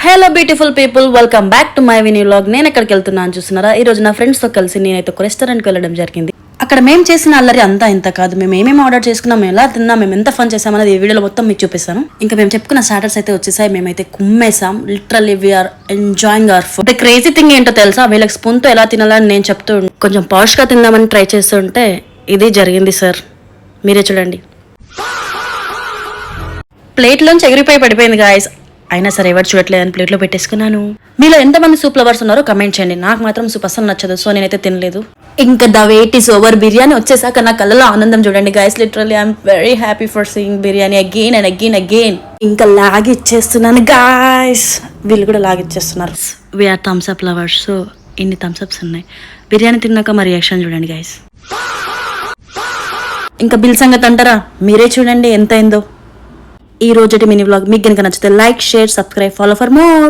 Hello beautiful people, welcome back to my Vini vlog. నేను ఎక్కడికి వెళ్తున్నాను చూస్తున్నారా? ఈ రోజు నా ఫ్రెండ్స్ తో కలిసి నేనైతే ఒక రెస్టారెంట్కి వెళ్ళడం జరిగింది. అక్కడ మేము చేసిన అల్లరి అంతా ఇంత కాదు. మేము ఏమేమి ఆర్డర్ చేసుకున్నాం, మేము ఎలా తిన్నాం, మేము ఎంత ఫన్ చేసామనేది ఈ వీడియోలో మొత్తం మీకు చూపిస్తాను. ఇంకా మేము చెప్పుకున్న స్టార్టర్స్ అయితే వచ్చేసాయి. మేమైతే కుమ్మేసాం. Literally we are enjoying our food. The crazy thing ఏంటో తెలుసా? వీళ్ళకి స్పూన్ తో ఎలా తినాలని నేను చెప్తూ కొంచెం పాష్ గా తిందామని ట్రై చేస్తుంటే ఇది జరిగింది సార్. మీరే చూడండి. ప్లేట్లోంచి ఎగిరిపోయి పడిపోయింది గాయస్. అయినా సరే ఎవరు చూడట్లేదని ప్లేట్లో పెట్టేసుకున్నాను. మీలో ఎంతమంది సూప్ లవర్స్ ఉన్నారో కమెంట్ చేయండి. నాకు మాత్రం సూప్ అసలు నచ్చదు, సో నేనైతే తినలేదు. ఇంకా the wait is over. Biryani వచ్చేసాక నా కళ్ళలో ఆనందం చూడండి guys. Literally I'm very happy for seeing biryani again and again again. ఇంకా లాగిచ్చేస్తున్నాను గాయస్. వీళ్ళు కూడా లాగిచ్చేస్తున్నారు. We are thumbs up lovers, so ఇన్ని థమ్స్ అప్స్ ఉన్నాయి. బిర్యానీ తిన్నాక మా రియాక్షన్ చూడండి గాయస్. ఇంకా బిల్ సంగతి అంటారా? మీరే చూడండి ఎంత అయిందో. ఈ రోజు మినీ వ్లాగ్ మీకు కనుక నచ్చితే like, share, subscribe, follow for more.